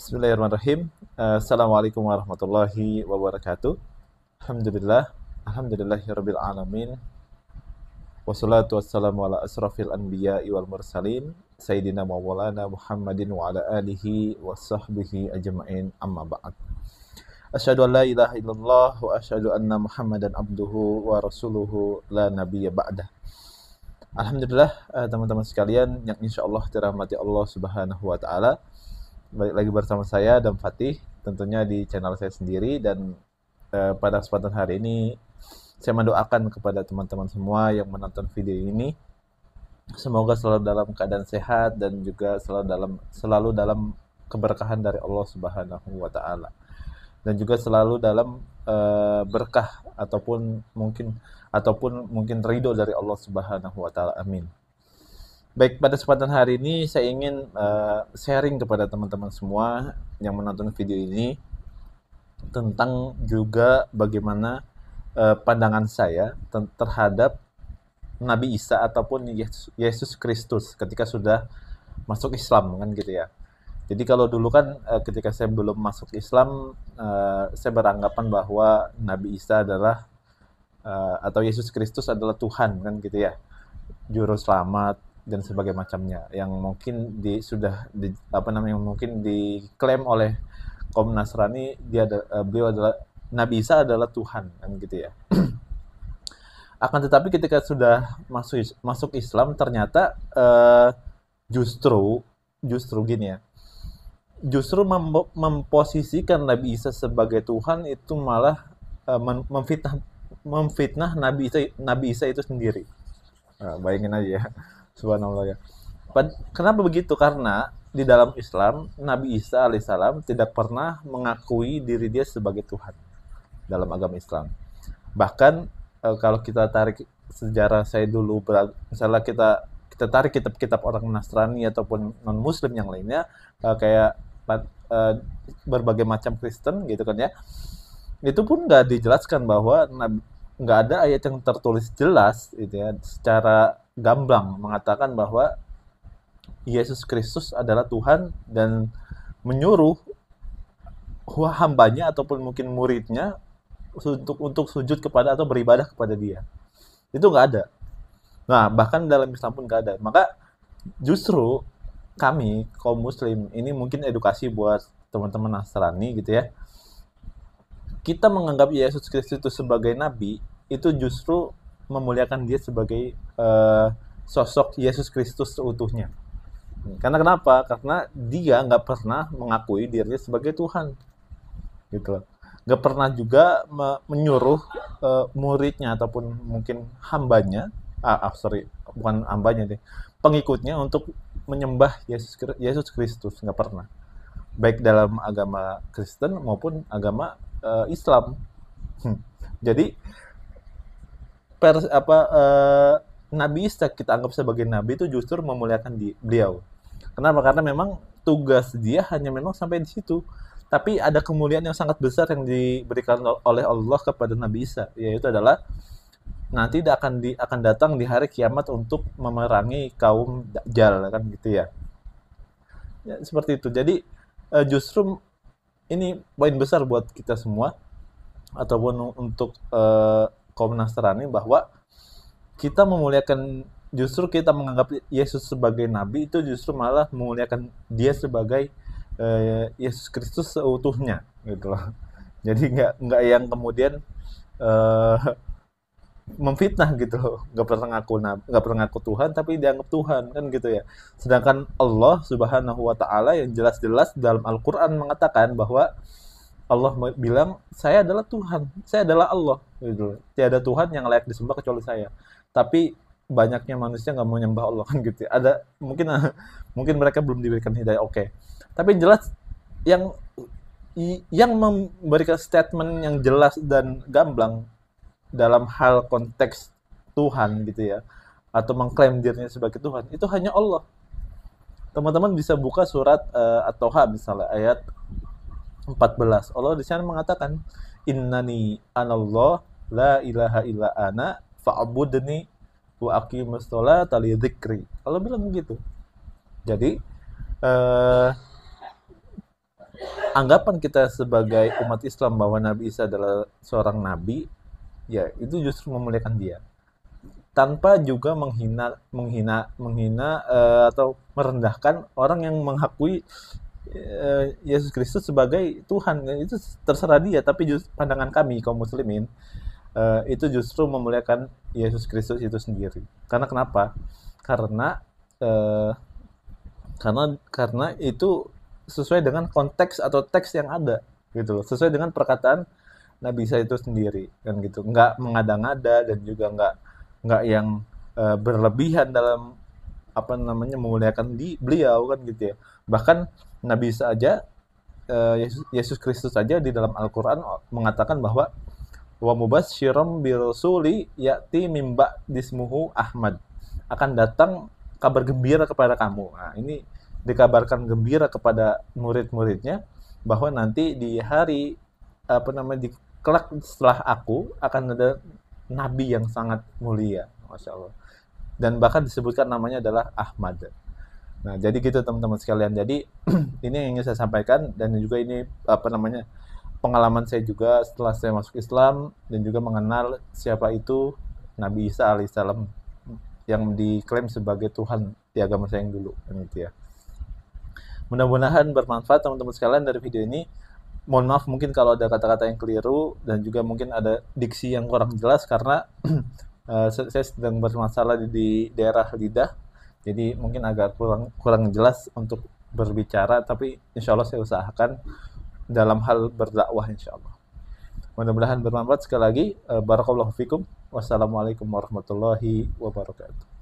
Bismillahirrahmanirrahim. Assalamualaikum warahmatullahi wabarakatuh. Alhamdulillah, alhamdulillahirabbil alamin. Wassalatu wassalamu ala asrafil anbiya'i wal mursalin sayyidina maulana Muhammadin wa ala alihi wa sahbihi ajma'in, amma ba'd. Asyhadu an la ilaha illallah wa asyhadu anna Muhammadan abduhu wa rasuluhu la nabiyya ba'dah. Alhamdulillah, teman-teman sekalian yang insyaallah dirahmati Allah Subhanahu wa taala. Balik lagi bersama saya dan Fatih, tentunya di channel saya sendiri. Dan pada kesempatan hari ini saya mendoakan kepada teman-teman semua yang menonton video ini, semoga selalu dalam keadaan sehat dan juga selalu dalam keberkahan dari Allah Subhanahu wa taala, dan juga selalu dalam berkah ataupun mungkin ridho dari Allah Subhanahu wa taala. Amin. Baik, pada kesempatan hari ini saya ingin sharing kepada teman-teman semua yang menonton video ini tentang juga bagaimana pandangan saya terhadap Nabi Isa ataupun Yesus Kristus ketika sudah masuk Islam, kan gitu ya. Jadi kalau dulu kan ketika saya belum masuk Islam, saya beranggapan bahwa Nabi Isa adalah atau Yesus Kristus adalah Tuhan, kan gitu ya, juru selamat dan sebagainya macamnya, yang mungkin mungkin diklaim oleh kaum Nasrani, beliau adalah Nabi Isa adalah Tuhan, kan gitu ya. Akan tetapi ketika sudah masuk Islam, ternyata justru gini ya, justru memposisikan Nabi Isa sebagai Tuhan itu malah memfitnah Nabi Isa itu sendiri. Nah, bayangin aja ya, subhanallah ya. Kenapa begitu? Karena di dalam Islam, Nabi Isa alaihissalam tidak pernah mengakui diri dia sebagai Tuhan dalam agama Islam. Bahkan kalau kita tarik sejarah saya dulu, misalnya kita tarik kitab-kitab orang Nasrani ataupun non-Muslim yang lainnya, kayak berbagai macam Kristen gitu kan ya, itu pun nggak dijelaskan bahwa nggak ada ayat yang tertulis jelas gitu ya, secara gamblang mengatakan bahwa Yesus Kristus adalah Tuhan dan menyuruh hambanya ataupun mungkin muridnya untuk sujud kepada atau beribadah kepada dia. Itu nggak ada. Nah, bahkan dalam Islam pun nggak ada. Maka justru kami kaum Muslim ini, mungkin edukasi buat teman-teman Nasrani gitu ya, kita menganggap Yesus Kristus itu sebagai nabi, itu justru memuliakan dia sebagai sosok Yesus Kristus seutuhnya. Karena kenapa? Karena dia nggak pernah mengakui dirinya sebagai Tuhan, gitu loh. Nggak pernah juga menyuruh muridnya ataupun mungkin hambanya, bukan hambanya deh, pengikutnya untuk menyembah Yesus Kristus, nggak pernah. Baik dalam agama Kristen maupun agama Islam. Jadi Nabi Isa kita anggap sebagai nabi itu justru memuliakan beliau. Kenapa? Karena memang tugas dia hanya memang sampai di situ. Tapi ada kemuliaan yang sangat besar yang diberikan oleh Allah kepada Nabi Isa, yaitu adalah nanti akan datang di hari kiamat untuk memerangi kaum Dajjal, kan gitu ya. Ya, seperti itu. Jadi justru ini poin besar buat kita semua ataupun untuk kaum Nasrani, bahwa kita justru kita menganggap Yesus sebagai nabi itu justru malah memuliakan dia sebagai Yesus Kristus seutuhnya, gitu loh. Jadi nggak yang kemudian memfitnah gitu loh, nggak pernah ngaku Tuhan tapi dianggap Tuhan, kan gitu ya. Sedangkan Allah Subhanahu wa taala yang jelas-jelas dalam Al-Qur'an mengatakan bahwa Allah bilang, saya adalah Tuhan, saya adalah Allah, gitu. Tiada Tuhan yang layak disembah kecuali saya. Tapi banyaknya manusia nggak mau nyembah Allah, kan gitu. Ada mungkin mereka belum diberikan hidayah, oke. Tapi jelas yang memberikan statement yang jelas dan gamblang dalam hal konteks Tuhan gitu ya, atau mengklaim dirinya sebagai Tuhan, itu hanya Allah. Teman-teman bisa buka surat At-Toha misalnya ayat 14. Allah di sana mengatakan, innani anallah la ilaha illa ana fa'budni wa aqimus sholata li dzikri. Allah bilang begitu. Jadi anggapan kita sebagai umat Islam bahwa Nabi Isa adalah seorang nabi, ya itu justru memuliakan dia tanpa juga menghina atau merendahkan orang yang mengakui Yesus Kristus sebagai Tuhan. Itu terserah dia, tapi pandangan kami kaum muslimin itu justru memuliakan Yesus Kristus itu sendiri. Karena kenapa? Karena eh, karena itu sesuai dengan konteks atau teks yang ada gitu loh, sesuai dengan perkataan Nabi Isa itu sendiri kan gitu, nggak mengada-ngada dan juga nggak yang berlebihan dalam apa namanya memuliakan beliau kan gitu ya. Bahkan Nabi Isa aja Yesus Kristus saja di dalam Al-Qur'an mengatakan bahwa wa mubasysyiram birusuli ya'ti mim ba'dismuhu Ahmad, akan datang kabar gembira kepada kamu. Nah, ini dikabarkan gembira kepada murid-muridnya bahwa nanti di hari apa namanya di kelak setelah aku akan ada nabi yang sangat mulia, masya Allah. Dan bahkan disebutkan namanya adalah Ahmad. Nah, jadi gitu teman-teman sekalian. Jadi ini yang ingin saya sampaikan, dan juga ini apa namanya pengalaman saya juga setelah saya masuk Islam dan juga mengenal siapa itu Nabi Isa alaihissalam yang diklaim sebagai Tuhan di agama saya yang dulu, kan gitu ya. Mudah-mudahan bermanfaat teman-teman sekalian dari video ini. Mohon maaf mungkin kalau ada kata-kata yang keliru dan juga mungkin ada diksi yang kurang jelas karena saya sedang bermasalah di daerah lidah, jadi mungkin agak kurang jelas untuk berbicara, tapi insya Allah saya usahakan dalam hal berdakwah insya Allah. Mudah-mudahan bermanfaat. Sekali lagi barakallahu fikum. Wassalamualaikum warahmatullahi wabarakatuh.